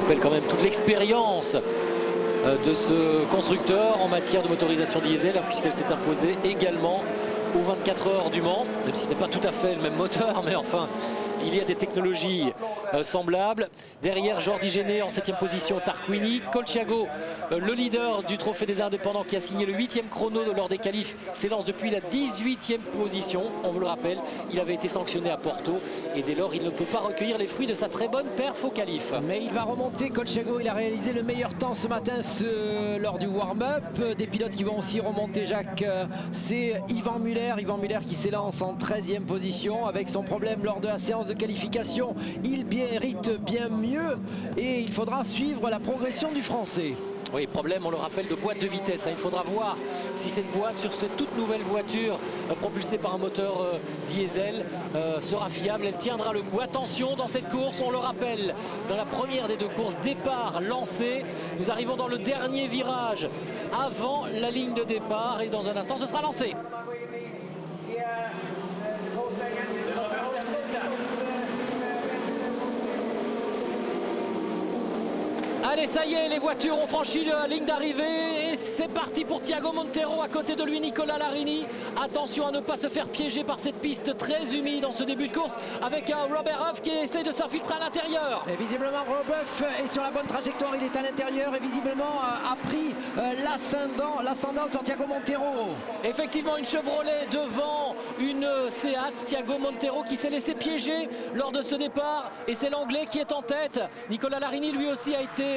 rappelle quand même toute l'expérience de ce constructeur en matière de motorisation diesel, puisqu'elle s'est imposée également aux 24 heures du Mans, même si ce n'est pas tout à fait le même moteur, mais enfin il y a des technologies semblables. Derrière, Jordi Géné en 7e position, Tarquini. Colciago, le leader du Trophée des Indépendants, qui a signé le 8e chrono lors des qualifs, s'élance depuis la 18e position. On vous le rappelle, il avait été sanctionné à Porto et dès lors, il ne peut pas recueillir les fruits de sa très bonne perf au qualif. Mais il va remonter. Colciago, il a réalisé le meilleur temps ce matin lors du warm-up. Des pilotes qui vont aussi remonter, Jacques, c'est Yvan Muller. Yvan Muller qui s'élance en 13e position avec son problème lors de la séance de qualification. Il mérite bien mieux et il faudra suivre la progression du Français. Oui, problème, on le rappelle, de boîte de vitesse. Il faudra voir si cette boîte sur cette toute nouvelle voiture propulsée par un moteur diesel sera fiable. Elle tiendra le coup. Attention dans cette course, on le rappelle, dans la première des deux courses, départ lancé. Nous arrivons dans le dernier virage avant la ligne de départ et dans un instant, ce sera lancé. Allez, ça y est, les voitures ont franchi la ligne d'arrivée et c'est parti pour Thiago Montero. À côté de lui, Nicolas Larini. Attention à ne pas se faire piéger par cette piste très humide en ce début de course avec un Robert Huff qui essaie de s'infiltrer à l'intérieur. Et visiblement, Robert Huff est sur la bonne trajectoire. Il est à l'intérieur et visiblement a pris l'ascendant sur Thiago Montero. Effectivement, une Chevrolet devant une Seat. Thiago Montero qui s'est laissé piéger lors de ce départ et c'est l'Anglais qui est en tête. Nicolas Larini lui aussi a été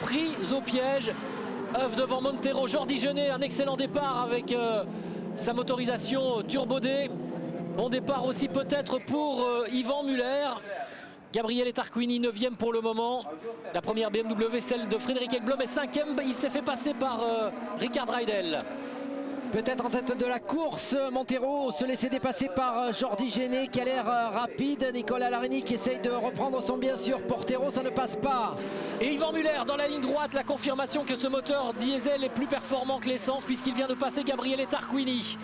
pris au piège. Huff devant Montero, Jordi Géné, un excellent départ avec sa motorisation Turbo D. Bon départ aussi peut-être pour Yvan Muller. Gabriele Tarquini 9e pour le moment. La première BMW, celle de Frédéric Ekblom, est 5e. Il s'est fait passer par Rickard Reidel. Peut-être en tête de la course, Montero se laisser dépasser par Jordi Géné qui a l'air rapide. Nicolas Larini qui essaye de reprendre son bien sûr. Portero, ça ne passe pas. Et Yvan Muller dans la ligne droite, la confirmation que ce moteur diesel est plus performant que l'essence puisqu'il vient de passer Gabriele Tarquini.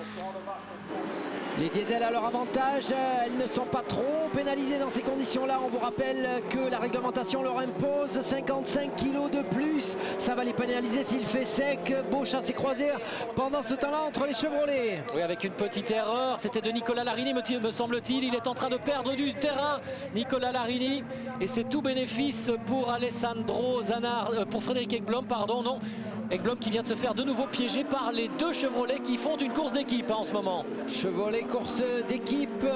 Les diesels à leur avantage, elles ne sont pas trop pénalisées dans ces conditions-là. On vous rappelle que la réglementation leur impose 55 kg de plus. Ça va les pénaliser s'il fait sec. Beau chassé-croisé pendant ce temps-là entre les Chevrolet. Oui, avec une petite erreur, c'était de Nicolas Larini, me semble-t-il. Il est en train de perdre du terrain, Nicolas Larini. Et c'est tout bénéfice pour Alessandro Zanardi, pour Frédéric Ekblom, pardon, non. Ekblom qui vient de se faire de nouveau piéger par les deux Chevrolet qui font une course d'équipe en ce moment. Chevrolet, course d'équipe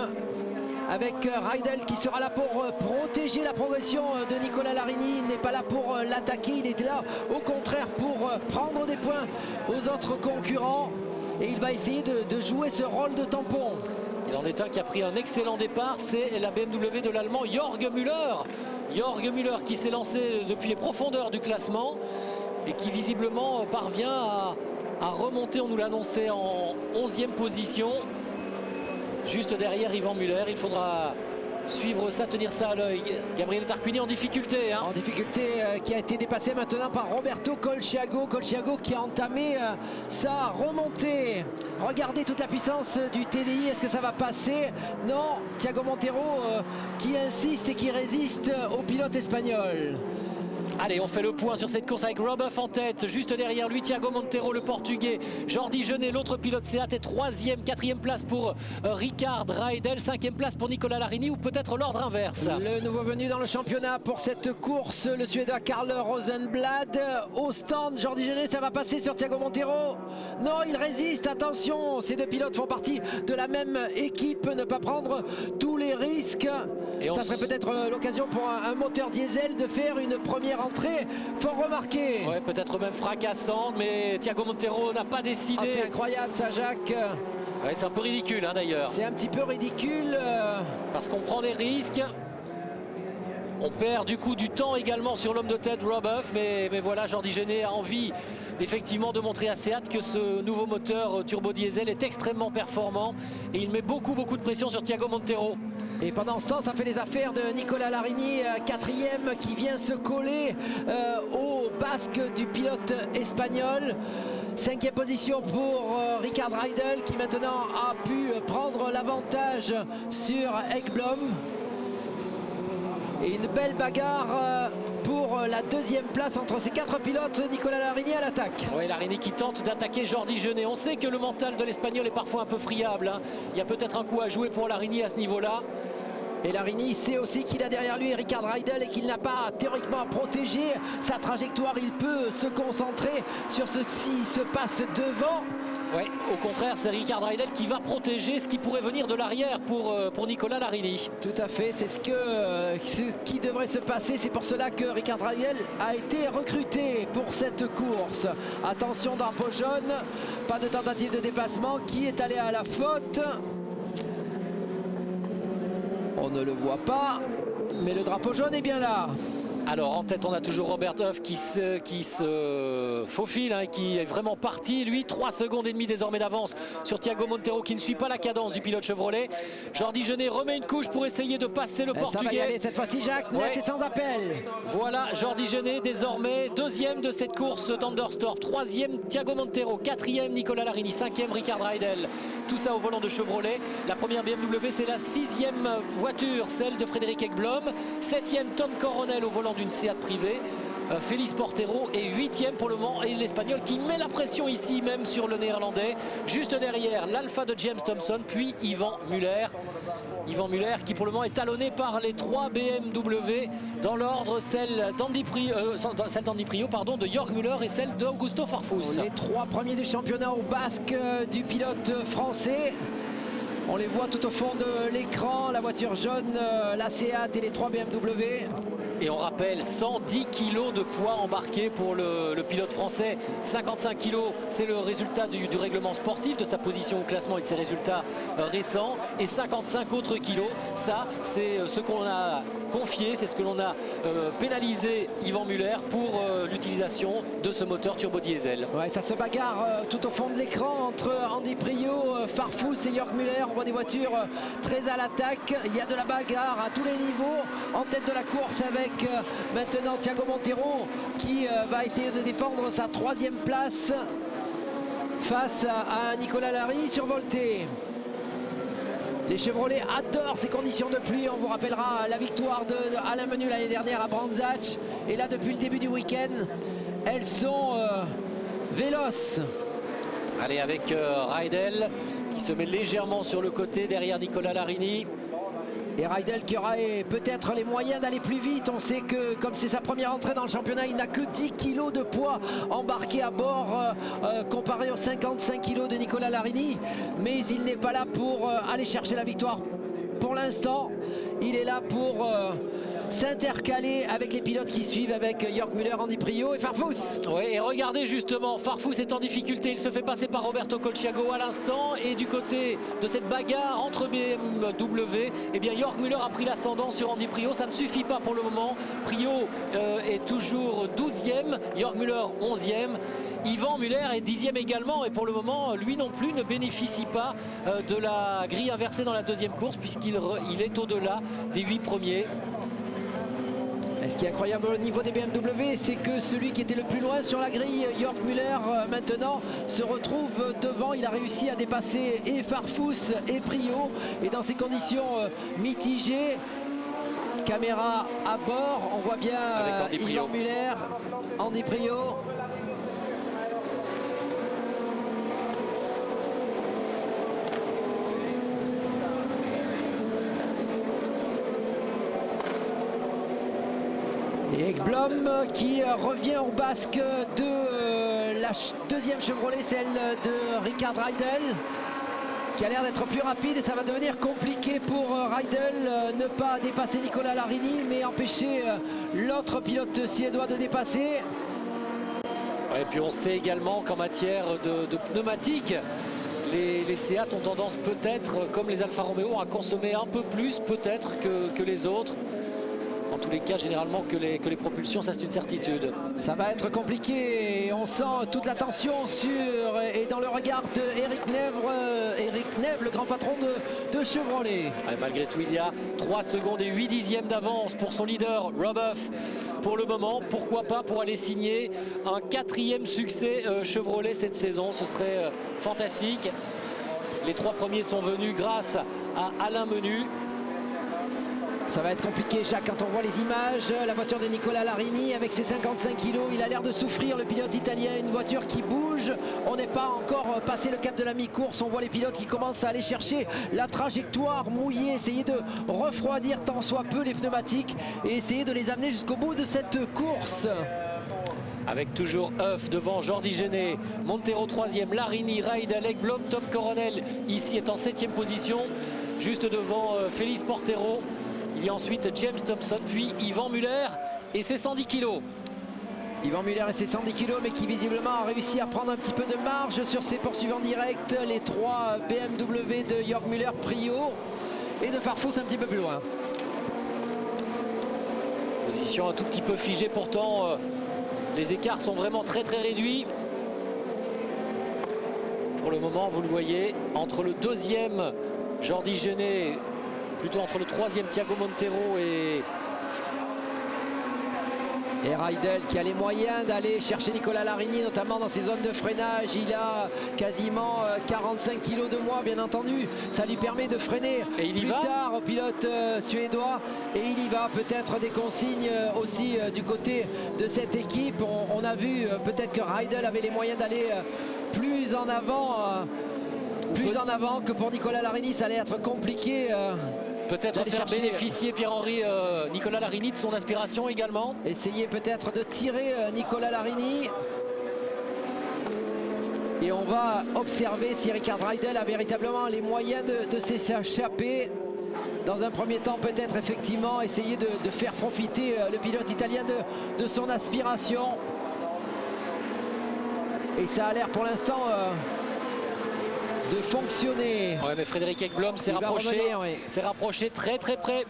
avec Reidel qui sera là pour protéger la progression de Nicolas Larini. Il n'est pas là pour l'attaquer, il est là au contraire pour prendre des points aux autres concurrents. Et il va essayer de jouer ce rôle de tampon. Il en est un qui a pris un excellent départ, c'est la BMW de l'Allemand Jörg Müller. Jörg Müller qui s'est lancé depuis les profondeurs du classement et qui visiblement parvient à remonter, on nous l'annonçait, en 11e position. Juste derrière Yvan Muller, il faudra suivre ça, tenir ça à l'œil. Gabriele Tarquini en difficulté. En difficulté, qui a été dépassé maintenant par Roberto Colciago. Colciago qui a entamé sa remontée. Regardez toute la puissance du TDI, est-ce que ça va passer? Non, Thiago Montero qui insiste et qui résiste au pilote espagnol. Allez, on fait le point sur cette course avec Rob Huff en tête. Juste derrière lui, Thiago Montero, le portugais. Jordi Géné, l'autre pilote Seat, est 3e, 4e place pour Rickard Reidel, 5e place pour Nicolas Larini ou peut-être l'ordre inverse. Le nouveau venu dans le championnat pour cette course, le Suédois Karl Rosenblad. Au stand, Jordi Géné, ça va passer sur Thiago Montero. Non, il résiste, attention, ces deux pilotes font partie de la même équipe. Ne pas prendre tous les risques. Et ça serait peut-être l'occasion pour un moteur diesel de faire une première entrée fort remarquée. Ouais, peut-être même fracassante, mais Thiago Montero n'a pas décidé. C'est incroyable ça, Jacques. Ouais, c'est un peu ridicule d'ailleurs. C'est un petit peu ridicule. Parce qu'on prend des risques. On perd du coup du temps également sur l'homme de tête Rob Huff, mais voilà, Jordi Géné a envie effectivement de montrer à Seat que ce nouveau moteur turbo diesel est extrêmement performant et il met beaucoup de pression sur Thiago Montero. Et pendant ce temps, ça fait les affaires de Nicolas Larini, 4e, qui vient se coller au basque du pilote espagnol. 5e position pour Rickard Reidel qui maintenant a pu prendre l'avantage sur Ekblom. Et une belle bagarre pour la deuxième place entre ces 4 pilotes. Nicolas Larini à l'attaque. Oui, Larini qui tente d'attaquer Jordi Genet. On sait que le mental de l'Espagnol est parfois un peu friable, hein. Il y a peut-être un coup à jouer pour Larini à ce niveau-là. Et Larini sait aussi qu'il a derrière lui Rickard Reidel et qu'il n'a pas théoriquement à protéger sa trajectoire. Il peut se concentrer sur ce qui se passe devant. Ouais, au contraire, c'est Rickard Reidel qui va protéger ce qui pourrait venir de l'arrière pour Nicolas Larini. Tout à fait, c'est ce qui devrait se passer. C'est pour cela que Rickard Reidel a été recruté pour cette course. Attention, drapeau jaune, pas de tentative de dépassement. Qui est allé à la faute? On ne le voit pas, mais le drapeau jaune est bien là. Alors en tête on a toujours Robert Huff qui se faufile, hein, qui est vraiment parti. Lui 3 secondes et demie désormais d'avance sur Thiago Monteiro qui ne suit pas la cadence du pilote Chevrolet. Jordi Genet remet une couche pour essayer de passer le Portugais. Ça va y aller cette fois-ci Jacques, net et sans appel. Voilà Jordi Genet désormais deuxième de cette course d'Understorp. Troisième Thiago Monteiro, quatrième Nicolas Larini, cinquième Rickard Reidel. Tout ça au volant de Chevrolet. La première BMW c'est la 6e voiture, celle de Frédéric Ekblom. 7e Tom Coronel au volant d'une Seat privée. Félix Portero est 8e pour le moment et l'Espagnol qui met la pression ici même sur le Néerlandais. Juste derrière l'Alpha de James Thompson, puis Yvan Muller. Yvan Muller qui pour le moment est talonné par les 3 BMW dans l'ordre, celle d'Andy Prio, de Jörg Müller et celle d'Augusto Farfus. Les 3 premiers du championnat au basque du pilote français. On les voit tout au fond de l'écran, la voiture jaune, la Seat et les 3 BMW. Et on rappelle 110 kg de poids embarqué pour le pilote français. 55 kg, c'est le résultat du règlement sportif, de sa position au classement et de ses résultats récents. Et 55 autres kilos, ça c'est ce qu'on a confié, c'est ce que l'on a pénalisé Yvan Muller pour l'utilisation de ce moteur turbo diesel. Ouais, ça se bagarre tout au fond de l'écran entre Andy Prio, Farfus et Jörg Müller. On voit des voitures très à l'attaque. Il y a de la bagarre à tous les niveaux. En tête de la course avec maintenant Thiago Monteiro qui va essayer de défendre sa 3e place face à Nicolas Larini survolté. Les Chevrolets adorent ces conditions de pluie. On vous rappellera la victoire d'Alain Menu l'année dernière à Brands Hatch. Et là, depuis le début du week-end, elles sont véloces. Allez, avec Reidel qui se met légèrement sur le côté derrière Nicolas Larini. Et Reidel qui aura peut-être les moyens d'aller plus vite. On sait que comme c'est sa première entrée dans le championnat, il n'a que 10 kg de poids embarqué à bord comparé aux 55 kg de Nicolas Larini. Mais il n'est pas là pour aller chercher la victoire. Pour l'instant, il est là pour s'intercaler avec les pilotes qui suivent, avec Jörg Müller, Andy Prio et Farfus. Oui, et regardez justement, Farfus est en difficulté, il se fait passer par Roberto Colciago à l'instant, et du côté de cette bagarre entre BMW, eh bien Jörg Müller a pris l'ascendant sur Andy Prio. Ça ne suffit pas pour le moment. Prio est toujours 12e, Jörg Müller 11e. Yvan Muller est 10e également, et pour le moment lui non plus ne bénéficie pas de la grille inversée dans la deuxième course, puisqu'il est au-delà des 8 premiers. Et ce qui est incroyable au niveau des BMW, c'est que celui qui était le plus loin sur la grille, Jörg Müller, maintenant se retrouve devant. Il a réussi à dépasser et Farfus et Prio, et dans ces conditions mitigées. Caméra à bord, on voit bien Yvan Muller, Andy Prio. Et Ekblom qui revient au basque de la deuxième Chevrolet, celle de Rickard Reidel, qui a l'air d'être plus rapide, et ça va devenir compliqué pour Reidel, ne pas dépasser Nicolas Larini, mais empêcher l'autre pilote suédois de dépasser. Et puis on sait également qu'en matière de pneumatiques, les Seat ont tendance peut-être, comme les Alfa Romeo, à consommer un peu plus peut-être que les autres. En tous les cas, généralement, que les propulsions, ça c'est une certitude. Ça va être compliqué, et on sent toute la tension et dans le regard d'Éric Nèvre, le grand patron de Chevrolet. Et malgré tout, il y a 3 secondes et 8 dixièmes d'avance pour son leader, Rob Huff. Pour le moment, pourquoi pas pour aller signer un 4e succès Chevrolet cette saison, ce serait fantastique. Les 3 premiers sont venus grâce à Alain Menu. Ça va être compliqué, Jacques, quand on voit les images. La voiture de Nicola Larini avec ses 55 kilos, il a l'air de souffrir, le pilote italien. Une voiture qui bouge, on n'est pas encore passé le cap de la mi-course. On voit les pilotes qui commencent à aller chercher la trajectoire mouillée, essayer de refroidir tant soit peu les pneumatiques et essayer de les amener jusqu'au bout de cette course. Avec toujours Huff devant Jordi Gené, Montero 3e, Larini, Raidel, Ekblom, Tom Coronel ici est en 7e position, juste devant Félix Portero. Il y a ensuite James Thompson, puis Yvan Muller et ses 110 kilos. Yvan Muller et ses 110 kilos, mais qui visiblement a réussi à prendre un petit peu de marge sur ses poursuivants directs. Les 3 BMW de Jörg Müller, Prio, et de Farfus un petit peu plus loin. Position un tout petit peu figée, pourtant les écarts sont vraiment très réduits. Pour le moment, vous le voyez, entre le 2e Jordi Gené, plutôt entre le 3e Thiago Montero et Raidel qui a les moyens d'aller chercher Nicola Larini, notamment dans ses zones de freinage. Il a quasiment 45 kilos de moins, bien entendu. Ça lui permet de freiner plus tard au pilote suédois. Et il y va, peut-être des consignes aussi du côté de cette équipe. On a vu peut-être que Raidel avait les moyens d'aller plus en avant que pour Nicola Larini. Ça allait être compliqué. Peut-être faire bénéficier Pierre-Henri Nicola Larini de son aspiration également. Essayer peut-être de tirer Nicola Larini. Et on va observer si Rickard Raidel a véritablement les moyens de s'échapper. Dans un premier temps, peut-être effectivement essayer de faire profiter le pilote italien de son aspiration. Et ça a l'air pour l'instant de fonctionner. Ouais, mais Frédéric Ekblom s'est rapproché très près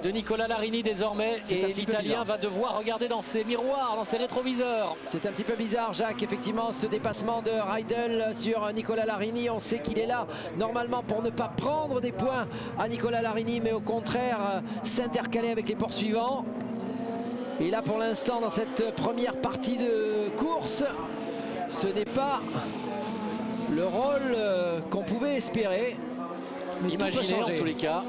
de Nicola Larini désormais, et l'Italien va devoir regarder dans ses miroirs, dans ses rétroviseurs. C'est un petit peu bizarre, Jacques, effectivement, ce dépassement de Raidel sur Nicola Larini. On sait qu'il est là normalement pour ne pas prendre des points à Nicola Larini, mais au contraire s'intercaler avec les poursuivants. Et là, pour l'instant, dans cette première partie de course, ce n'est pas le rôle qu'on pouvait espérer. Imaginez en tous les cas.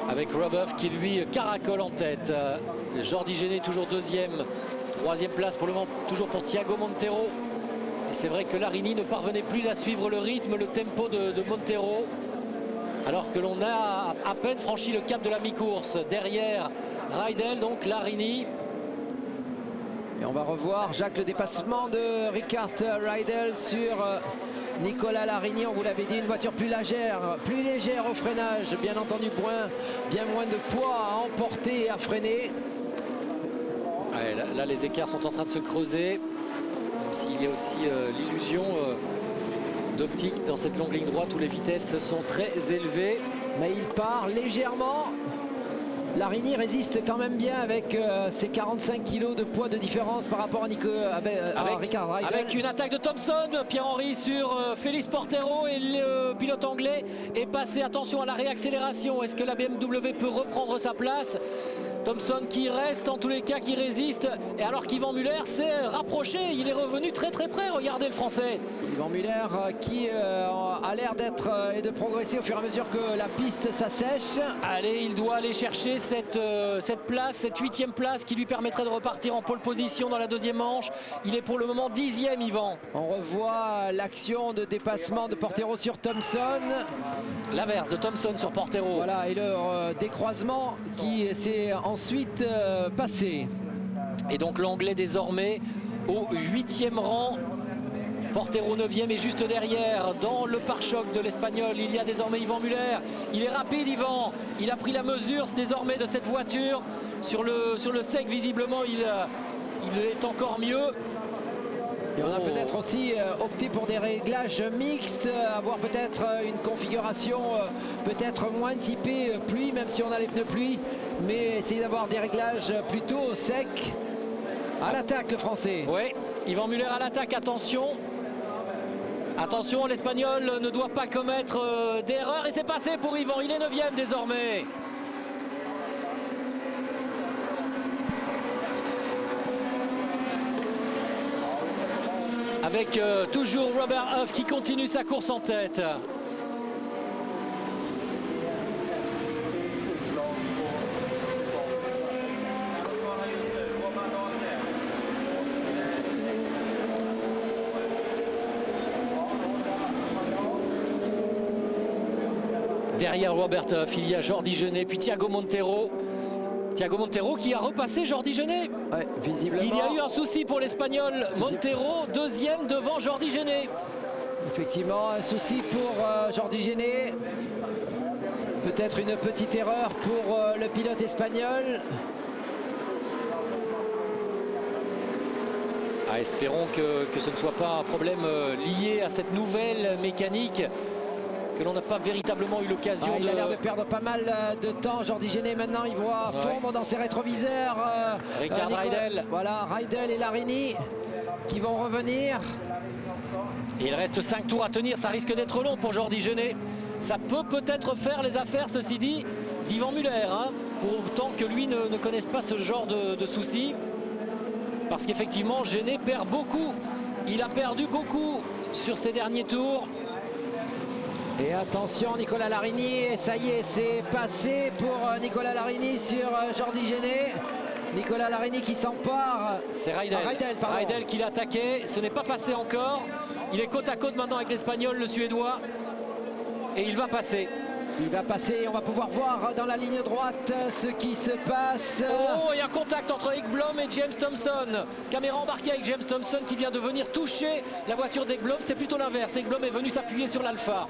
Avec Robuff qui lui caracole en tête. Jordi Gené toujours 2e. 3e place pour le moment toujours pour Thiago Montero. Et c'est vrai que Larini ne parvenait plus à suivre le rythme, le tempo de Montero. Alors que l'on a à peine franchi le cap de la mi-course. Derrière Raidel, donc Larini. Et on va revoir, Jacques, le dépassement de Rickard Raidel sur Nicola Larini. On vous l'avait dit, une voiture plus légère au freinage. Bien entendu, bien moins de poids à emporter et à freiner. Ouais, là, les écarts sont en train de se creuser. Même s'il y a aussi l'illusion d'optique dans cette longue ligne droite où les vitesses sont très élevées. Mais il part légèrement. Larini résiste quand même bien avec ses 45 kilos de poids de différence par rapport à Rickard Raidel. Avec une attaque de Thompson, Pierre-Henri sur Félix Portero, et le pilote anglais est passé. Attention à la réaccélération. Est-ce que la BMW peut reprendre sa place? Thompson qui reste, en tous les cas qui résiste, et alors qu'Yvan Muller s'est rapproché, il est revenu très près. Regardez le Français. Yvan Muller qui a l'air d'être et de progresser au fur et à mesure que la piste s'assèche. Allez, il doit aller chercher cette place, cette 8e place qui lui permettrait de repartir en pole position dans la 2e manche. Il est pour le moment 10e, Yvan. On revoit l'action de dépassement de Portero sur Thompson. L'inverse de Thompson sur Portero. Voilà, et le décroisement qui s'est ensuite passé. Et donc l'anglais désormais au 8e rang. Portero 9e et juste derrière, dans le pare-choc de l'Espagnol, il y a désormais Yvan Muller. Il est rapide, Yvan. Il a pris la mesure désormais de cette voiture. Sur le sec, visiblement, il est encore mieux. Et on a peut-être aussi opté pour des réglages mixtes, avoir peut-être une configuration peut-être moins typée pluie, même si on a les pneus pluie, mais essayer d'avoir des réglages plutôt secs. À l'attaque, le Français. Oui, Yvan Muller à l'attaque, attention. Attention, l'Espagnol ne doit pas commettre d'erreur, et c'est passé pour Yvan, il est 9e désormais. Avec toujours Robert Huff qui continue sa course en tête. Derrière Robert Huff, il y a Jordi Genet, puis Thiago Monteiro. Thiago Monteiro qui a repassé Jordi Genet. Ouais, visiblement. Il y a eu un souci pour l'Espagnol. Montero, deuxième devant Jordi Genet. Effectivement, un souci pour Jordi Genet. Peut-être une petite erreur pour le pilote espagnol. Ah, espérons que ce ne soit pas un problème lié à cette nouvelle mécanique que l'on n'a pas véritablement eu l'occasion Il a l'air de perdre pas mal de temps. Jordi Genet maintenant, il voit fondre dans ses rétroviseurs. Ricard Raidel. Voilà, Raidel et Larini qui vont revenir. Et il reste 5 tours à tenir, ça risque d'être long pour Jordi Genet. Ça peut peut-être faire les affaires, ceci dit, d'Yvan Muller, hein, pour autant que lui ne connaisse pas ce genre de soucis. Parce qu'effectivement, Genet perd beaucoup. Il a perdu beaucoup sur ces derniers tours. Et attention, Nicolas Larini, et ça y est, c'est passé pour Nicolas Larini sur Jordi Genet. Nicolas Larini qui s'empare. C'est Raidel. Raidel qui l'a attaqué. Ce n'est pas passé encore. Il est côte à côte maintenant avec l'Espagnol, le Suédois. Et il va passer. Il va passer, on va pouvoir voir dans la ligne droite ce qui se passe. Oh, il y a un contact entre Ekblom et James Thompson. Caméra embarquée avec James Thompson qui vient de venir toucher la voiture d'Ekblom. C'est plutôt l'inverse. Ekblom est venu s'appuyer sur l'Alpha.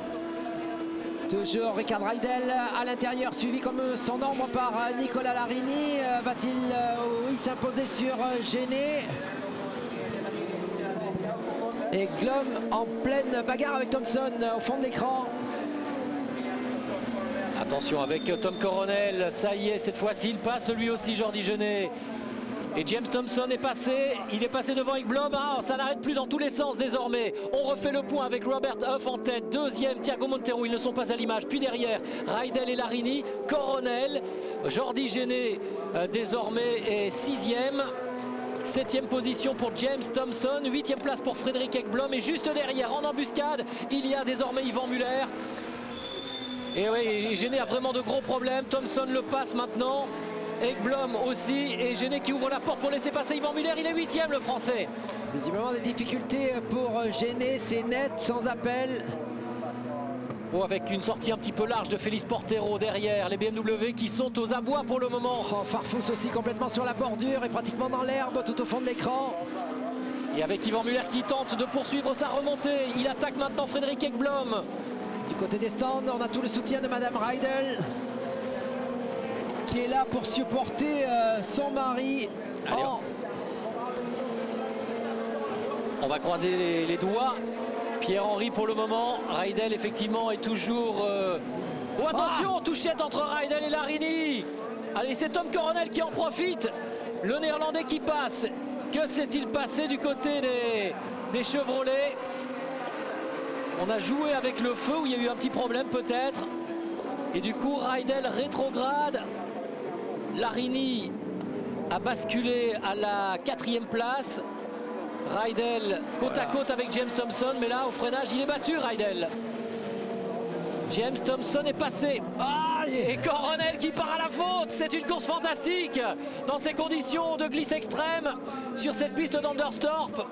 Toujours Ricard Raidel à l'intérieur, suivi comme son ombre par Nicolas Larini. Va-t-il s'imposer sur Genet? Et Glom en pleine bagarre avec Thompson au fond de l'écran. Attention avec Tom Coronel, ça y est, cette fois-ci il passe lui aussi, Jordi Genet. Et James Thompson est passé, il est passé devant Ekblom, ça n'arrête plus dans tous les sens désormais. On refait le point avec Robert Huff en tête, deuxième Thiago Monteiro, ils ne sont pas à l'image. Puis derrière, Raidel et Larini, Coronel, Jordi Genet désormais est sixième. Septième position pour James Thompson, huitième place pour Frédéric Ekblom. Et juste derrière, en embuscade, il y a désormais Yvan Muller. Et oui, Genet a vraiment de gros problèmes. Thompson le passe maintenant. Ekblom aussi. Et Genet qui ouvre la porte pour laisser passer Yvan Muller. Il est huitième, le Français. Visiblement des difficultés pour Genet. C'est net, sans appel. Oh, avec une sortie un petit peu large de Félix Portero derrière. Les BMW qui sont aux abois pour le moment. Oh, Farfus aussi complètement sur la bordure et pratiquement dans l'herbe tout au fond de l'écran. Et avec Yvan Muller qui tente de poursuivre sa remontée. Il attaque maintenant Frédéric Ekblom. Du côté des stands, on a tout le soutien de Madame Raidel qui est là pour supporter son mari. Allez, on va croiser les doigts. Pierre-Henri pour le moment. Raidel effectivement est toujours... Oh attention, touchette entre Raidel et Larini. Allez, c'est Tom Coronel qui en profite. Le Néerlandais qui passe. Que s'est-il passé du côté des Chevrolets? On a joué avec le feu où il y a eu un petit problème peut-être. Et du coup, Raidel rétrograde. Larini a basculé à la 4e place. Raidel côte à côte avec James Thompson. Mais là, au freinage, il est battu, Raidel. James Thompson est passé. Et Coronel qui part à la faute. C'est une course fantastique dans ces conditions de glisse extrême sur cette piste d'Anderstorp.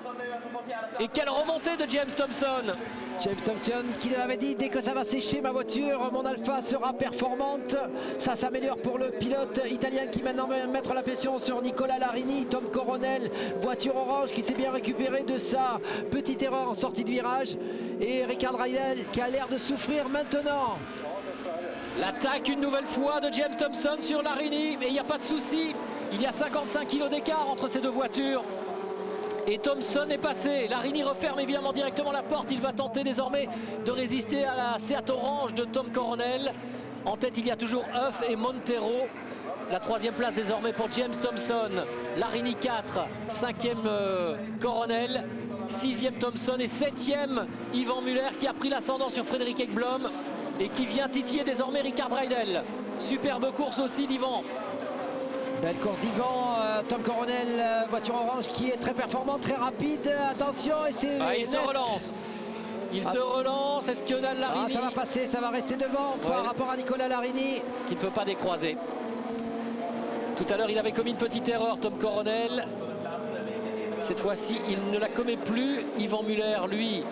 Et quelle remontée de James Thompson. James Thompson qui avait dit, dès que ça va sécher ma voiture, mon Alpha sera performante. Ça s'améliore pour le pilote italien qui maintenant va mettre la pression sur Nicolas Larini. Tom Coronel, voiture orange qui s'est bien récupéré de sa petite erreur en sortie de virage. Et Ricard Raidel qui a l'air de souffrir maintenant. L'attaque une nouvelle fois de James Thompson sur Larini. Mais il n'y a pas de souci. Il y a 55 kg d'écart entre ces deux voitures. Et Thompson est passé. Larini referme évidemment directement la porte. Il va tenter désormais de résister à la Seat Orange de Tom Coronel. En tête, il y a toujours Huff et Monteiro. La 3e place désormais pour James Thompson. Larini 4, 5e Coronel, 6e Thompson et 7e Yvan Muller qui a pris l'ascendant sur Frédéric Ekblom et qui vient titiller désormais Ricard Raidel. Superbe course aussi d'Yvan. Belle course d'Yvan, Tom Coronel, voiture orange qui est très performante, très rapide. Attention, et c'est il se relance. Il se relance. Est-ce que Larini... ça va passer, ça va rester devant par rapport à Nicolas Larini. Qui ne peut pas décroiser. Tout à l'heure, il avait commis une petite erreur, Tom Coronel. Cette fois-ci, il ne la commet plus. Yvan Muller, lui,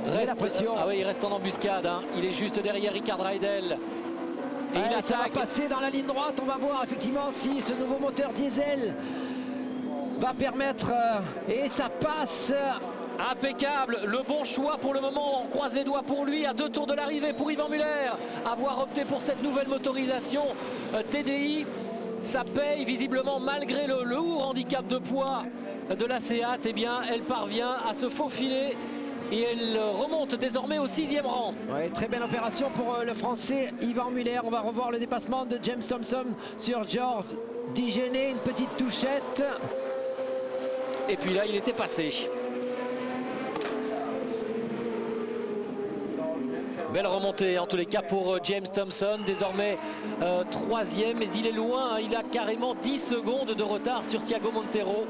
La pression. Ah oui, il reste en embuscade. Hein. Il est juste derrière Rickard Reidel. Et il attaque. Ça va passer dans la ligne droite. On va voir effectivement si ce nouveau moteur diesel va permettre. Et ça passe. Impeccable, le bon choix pour le moment, on croise les doigts pour lui à 2 tours de l'arrivée pour Yvan Muller. Avoir opté pour cette nouvelle motorisation TDI, ça paye visiblement malgré le lourd handicap de poids de la Seat. Eh bien, elle parvient à se faufiler et elle remonte désormais au 6e rang. Ouais, très belle opération pour le Français Yvan Muller. On va revoir le dépassement de James Thompson sur George Digenet, une petite touchette. Et puis là, il était passé. Belle remontée en tous les cas pour James Thompson, désormais 3e, mais il est loin, hein. Il a carrément 10 secondes de retard sur Thiago Monteiro.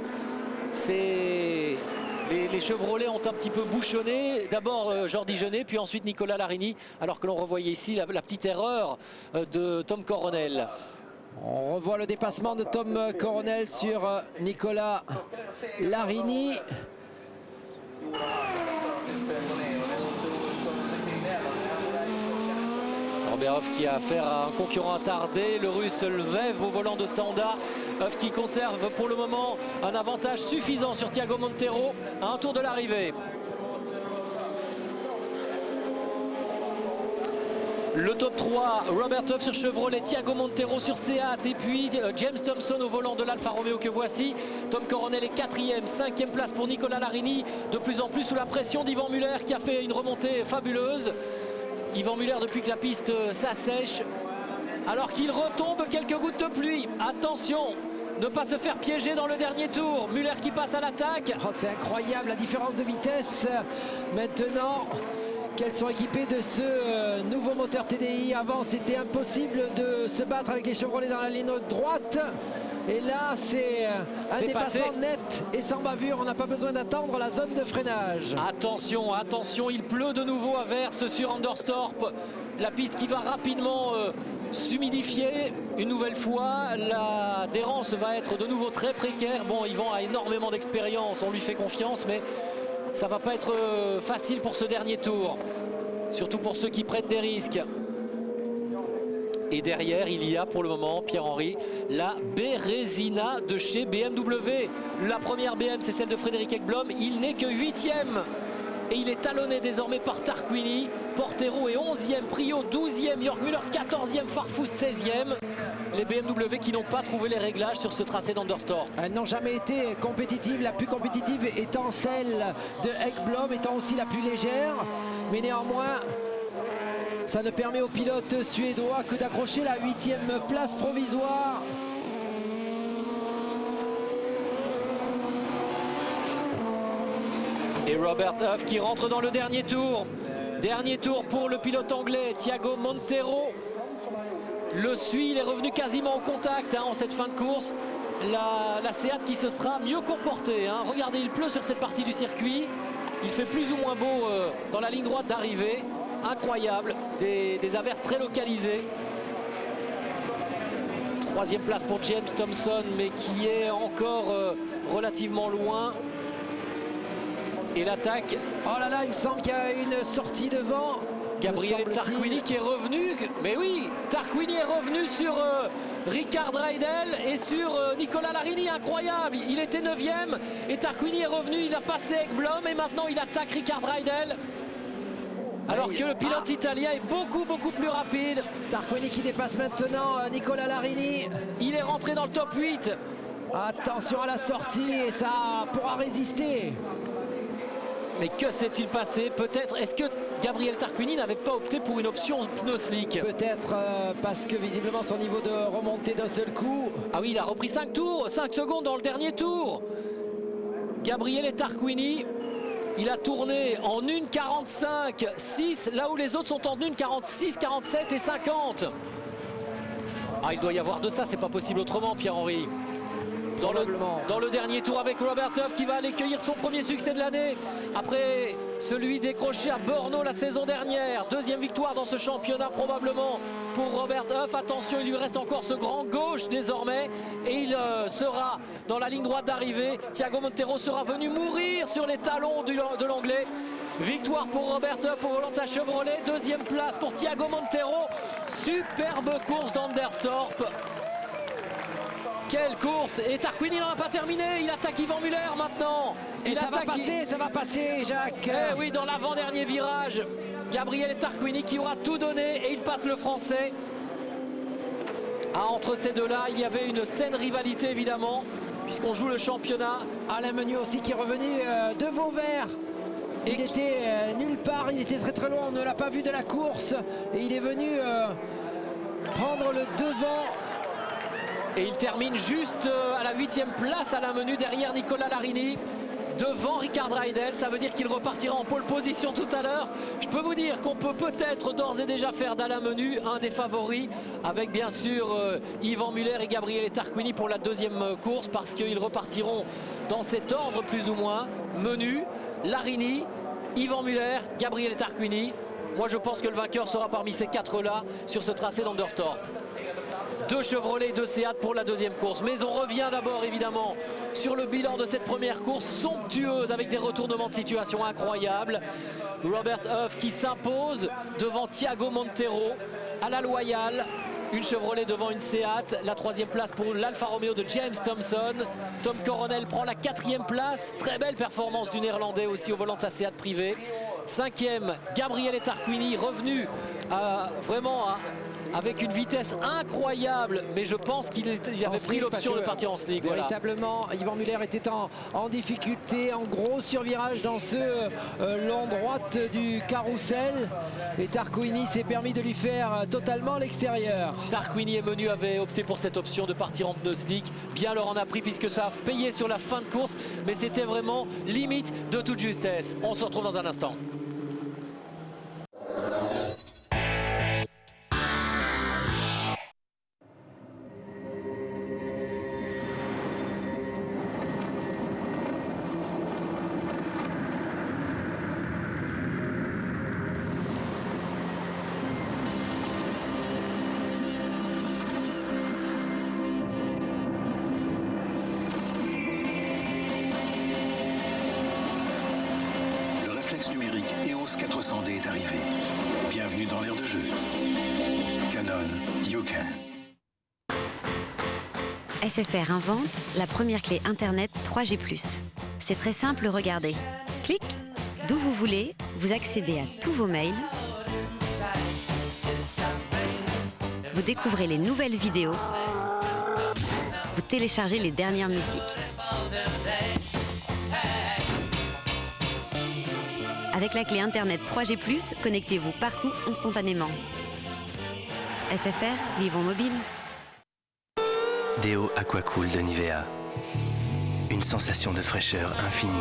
Les Chevrolets ont un petit peu bouchonné, d'abord Jordi Jeunet, puis ensuite Nicolas Larini, alors que l'on revoyait ici la petite erreur de Tom Coronel. On revoit le dépassement de Tom Coronel sur Nicolas Larini. Robert Hoff qui a affaire à un concurrent attardé, le russe Lvev au volant de Sanda. Hoff qui conserve pour le moment un avantage suffisant sur Thiago Monteiro à un tour de l'arrivée. Le top 3, Robert Hoff sur Chevrolet, Thiago Monteiro sur Seat et puis James Thompson au volant de l'Alfa Romeo que voici. Tom Coronel est 4e, 5e place pour Nicolas Larini, de plus en plus sous la pression d'Yvan Muller qui a fait une remontée fabuleuse. Yvan Muller depuis que la piste s'assèche, alors qu'il retombe quelques gouttes de pluie. Attention, ne pas se faire piéger dans le dernier tour. Muller qui passe à l'attaque. Oh, c'est incroyable la différence de vitesse maintenant qu'elles sont équipées de ce nouveau moteur TDI. Avant, c'était impossible de se battre avec les Chevrolets dans la ligne droite. Et là, c'est un dépassement net et sans bavure. On n'a pas besoin d'attendre la zone de freinage. Attention, attention, il pleut de nouveau à verse sur Anderstorp. La piste qui va rapidement s'humidifier. Une nouvelle fois, l'adhérence va être de nouveau très précaire. Bon, Yvan a énormément d'expérience, on lui fait confiance, mais ça va pas être facile pour ce dernier tour. Surtout pour ceux qui prennent des risques. Et derrière, il y a pour le moment, Pierre-Henri, la Bérésina de chez BMW. La première BM, c'est celle de Frédéric Ekblom. Il n'est que 8e. Et il est talonné désormais par Tarquini. Portero est 11e, Prio 12e, Jörg Müller 14e, Farfus 16e. Les BMW qui n'ont pas trouvé les réglages sur ce tracé d'Anderstorp. Elles n'ont jamais été compétitives, la plus compétitive étant celle de Ekblom, étant aussi la plus légère. Mais néanmoins, ça ne permet au pilote suédois que d'accrocher la 8e place provisoire. Et Robert Hoff qui rentre dans le dernier tour. Dernier tour pour le pilote anglais Thiago Monteiro. Le suit, il est revenu quasiment au contact en cette fin de course. La Seat qui se sera mieux comportée. Regardez, il pleut sur cette partie du circuit. Il fait plus ou moins beau dans la ligne droite d'arrivée. Incroyable, des averses très localisées. 3e place pour James Thompson, mais qui est encore relativement loin. Et l'attaque. Oh là là, il me semble qu'il y a une sortie devant. Gabriel Tarquini qui est revenu. Mais oui, Tarquini est revenu sur Rickard Reidel et sur Nicolas Larini. Incroyable, il était 9e et Tarquini est revenu. Il a passé Ekblom et maintenant il attaque Rickard Reidel. Alors que le pilote italien est beaucoup plus rapide. Tarquini qui dépasse maintenant Nicolas Larini. Il est rentré dans le top 8. Attention à la sortie et ça pourra résister. Mais que s'est-il passé? Peut-être, est-ce que Gabriel Tarquini n'avait pas opté pour une option pneu slick? Peut-être parce que visiblement son niveau de remontée d'un seul coup. Ah oui, il a repris 5 secondes dans le dernier tour. Gabriel Tarquini, il a tourné en 1,45,6, là où les autres sont en 1,46, 47 et 50. Ah, il doit y avoir de ça, c'est pas possible autrement, Pierre-Henri. Dans le dernier tour avec Robert Hoff qui va aller cueillir son premier succès de l'année après celui décroché à Brno la saison dernière. 2e victoire dans ce championnat probablement pour Robert Hoff. Attention, il lui reste encore ce grand gauche désormais et il sera dans la ligne droite d'arrivée. Thiago Monteiro sera venu mourir sur les talons de l'anglais. Victoire pour Robert Huff au volant de sa Chevrolet. Deuxième place pour Thiago Montero. Superbe course d'Anderstorp. Quelle course! Et Tarquini n'en a pas terminé. Il attaque Yvan Muller maintenant. Et ça va passer, Jacques. Eh oui, dans l'avant-dernier virage. Gabriele Tarquini qui aura tout donné et il passe le Français. Ah, entre ces deux-là, il y avait une saine rivalité évidemment, puisqu'on joue le championnat. Alain Menu aussi qui est revenu de Vauvert. Il était nulle part, il était très loin, on ne l'a pas vu de la course. Et il est venu prendre le devant. Et il termine juste à la 8e place, Alain Menu, derrière Nicolas Larini. Devant Ricard Reidel, ça veut dire qu'il repartira en pole position tout à l'heure. Je peux vous dire qu'on peut peut-être d'ores et déjà faire d'Alain Menu un des favoris, avec bien sûr Yvan Muller et Gabriele Tarquini pour la deuxième course, parce qu'ils repartiront dans cet ordre plus ou moins. Menu, Larini, Yvan Muller, Gabriele Tarquini. Moi je pense que le vainqueur sera parmi ces quatre-là sur ce tracé d'Anderstorp. 2 Chevrolet, 2 Seat pour la deuxième course. Mais on revient d'abord évidemment sur le bilan de cette première course somptueuse avec des retournements de situation incroyables. Robert Huff qui s'impose devant Thiago Montero à la loyale. Une Chevrolet devant une Seat. La 3e place pour l'Alfa Romeo de James Thompson. Tom Coronel prend la 4e place. Très belle performance du Néerlandais aussi au volant de sa Seat privée. 5e, Gabriele Tarquini revenu avec une vitesse incroyable, mais je pense qu'il avait pris l'option de partir en slick. Véritablement, voilà. Yvan Muller était en difficulté, en gros survirage dans ce long droite du carrousel. Et Tarquini s'est permis de lui faire totalement l'extérieur. Tarquini et Menu avaient opté pour cette option de partir en pneu slick. Bien leur en a pris puisque ça a payé sur la fin de course, mais c'était vraiment limite de toute justesse. On se retrouve dans un instant. Numérique EOS 400D est arrivé. Bienvenue dans l'ère de jeu. Canon, you can. SFR invente la première clé Internet 3G+. C'est très simple, regardez. Clic, d'où vous voulez, vous accédez à tous vos mails. Vous découvrez les nouvelles vidéos. Vous téléchargez les dernières musiques. Avec la clé Internet 3G+, connectez-vous partout instantanément. SFR, vivons mobile. Déo Aquacool de Nivea. Une sensation de fraîcheur infinie.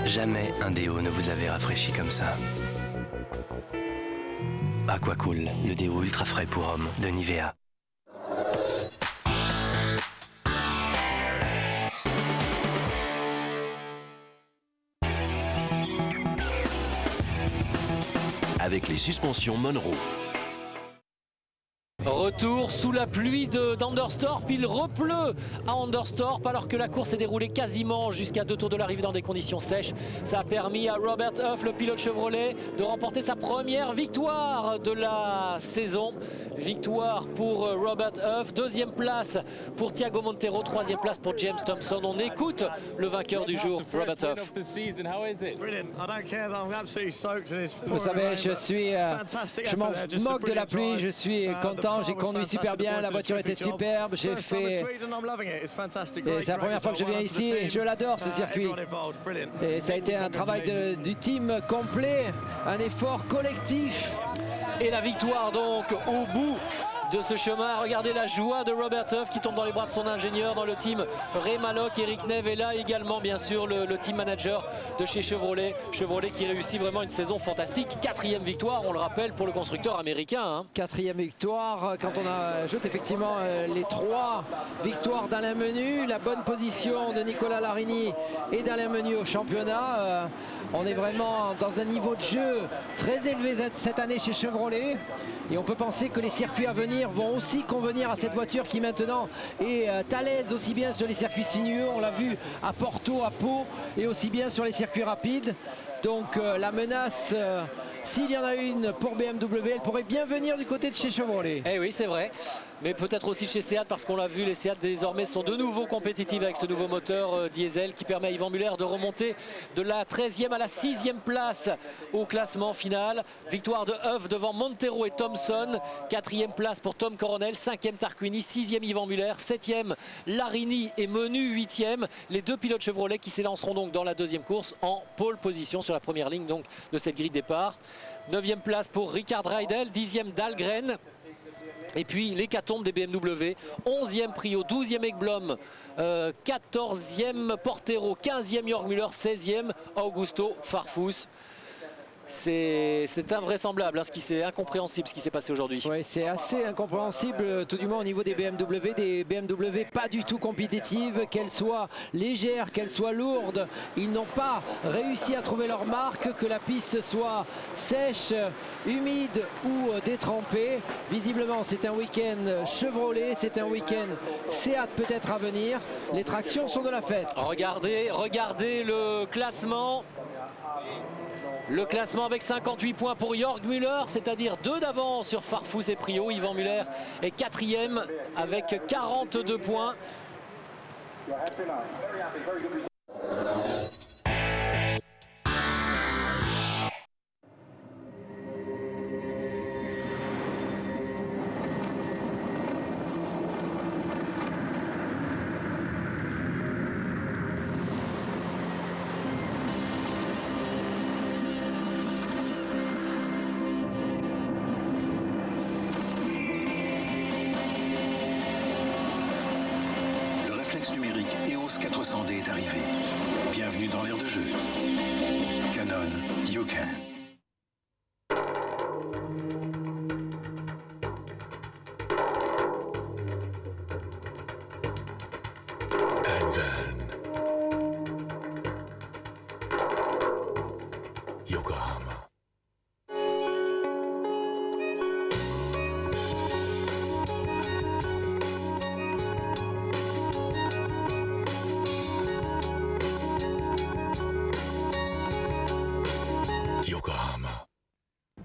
Jamais un déo ne vous avait rafraîchi comme ça. Aquacool, le déo ultra frais pour hommes de Nivea. Avec les suspensions Monroe. Retour sous la pluie d'Anderstorp, il repleut à Anderstorp alors que la course s'est déroulée quasiment jusqu'à 2 tours de l'arrivée dans des conditions sèches. Ça a permis à Robert Huff, le pilote Chevrolet, de remporter sa première victoire de la saison. Victoire pour Robert Huff, 2e place pour Thiago Montero, 3e place pour James Thompson. On écoute le vainqueur du jour, Robert Huff. Vous savez, je m'en moque de la pluie, je suis content, j'ai conduit super bien, la voiture était superbe, j'ai fait... Et c'est la première fois que je viens ici et je l'adore ce circuit. Et ça a été un travail du team complet, un effort collectif. Et la victoire donc au bout de ce chemin. Regardez la joie de Robert Huff qui tombe dans les bras de son ingénieur dans le team Ray Mallock. Eric Neve est là également, bien sûr, le team manager de chez Chevrolet. Chevrolet qui réussit vraiment une saison fantastique. 4e victoire, on le rappelle, pour le constructeur américain. 4e victoire, quand on ajoute effectivement les 3 victoires d'Alain Menu, la bonne position de Nicolas Larini et d'Alain Menu au championnat. On est vraiment dans un niveau de jeu très élevé cette année chez Chevrolet. Et on peut penser que les circuits à venir convenir, vont aussi convenir à cette voiture qui maintenant est à l'aise aussi bien sur les circuits sinueux, on l'a vu à Porto, à Pau, et aussi bien sur les circuits rapides. Donc la menace, s'il y en a une pour BMW, elle pourrait bien venir du côté de chez Chevrolet. Eh oui, c'est vrai, mais peut-être aussi chez Seat, parce qu'on l'a vu, les Seat désormais sont de nouveau compétitifs avec ce nouveau moteur diesel qui permet à Yvan Muller de remonter de la 13e à la 6e place au classement final. Victoire de Huff devant Montero et Thompson, 4e place pour Tom Coronel, 5e Tarquini, 6e Yvan Muller, 7e Larini et Menu 8e. Les deux pilotes Chevrolet qui s'élanceront donc dans la deuxième course en pole position sur la première ligne donc de cette grille de départ. 9e place pour Richard Riedel, 10e Dahlgren. Et puis l'hécatombe des BMW, 11e Prio, 12e Ekblom, 14e Portero, 15e Jörg Müller, 16e Augusto Farfus. C'est invraisemblable, hein, incompréhensible ce qui s'est passé aujourd'hui. Oui, c'est assez incompréhensible, tout du moins au niveau des BMW pas du tout compétitives, qu'elles soient légères, qu'elles soient lourdes. Ils n'ont pas réussi à trouver leur marque, que la piste soit sèche, humide ou détrempée. Visiblement, c'est un week-end Chevrolet, c'est un week-end Seat peut-être à venir. Les tractions sont de la fête. Regardez le classement. Le classement avec 58 points pour Jörg Müller, c'est-à-dire 2 d'avance sur Farfus et Prio. Yvan Muller est 4e avec 42 points. Numérique EOS 400D est arrivé. Bienvenue dans l'ère de jeu. Canon, you can. Advan. Yokohama.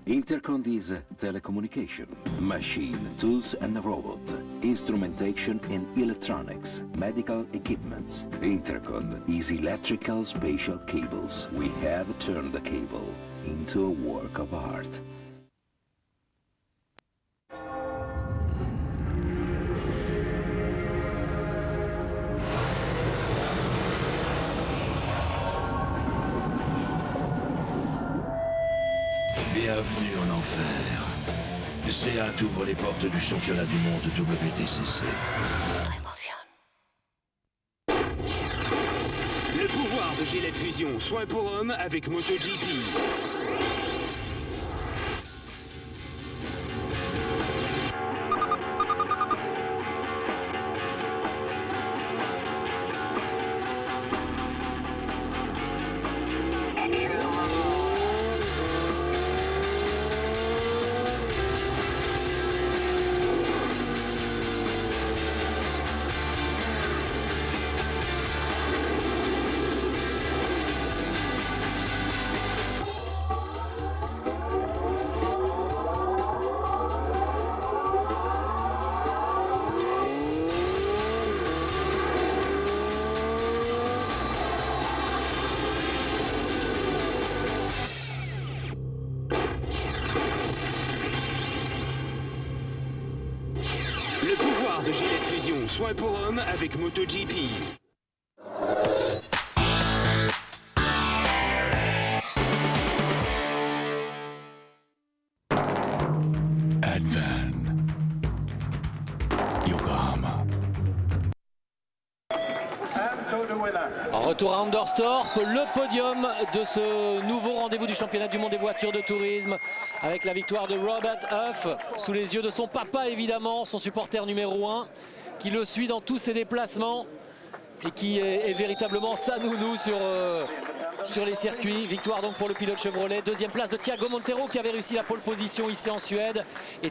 Intercon is telecommunication, machine, tools and robot, instrumentation and electronics, medical equipments. Intercon is electrical spatial cables. We have turned the cable into a work of art. Bienvenue en enfer. Seat ouvre les portes du championnat du monde WTCC. Le pouvoir de Gillette Fusion, soin pour homme avec MotoGP. Le pouvoir de Gillette Fusion, soin pour homme avec MotoGP. Advan. Yokohama. En retour à Anderstorp, le podium de ce nouveau rendez-vous du championnat du monde des voitures de tourisme avec la victoire de Robert Huff sous les yeux de son papa évidemment, son supporter numéro 1 qui le suit dans tous ses déplacements et qui est véritablement sa nounou sur les circuits. Victoire donc pour le pilote Chevrolet. Deuxième place de Thiago Montero qui avait réussi la pole position ici en Suède. Et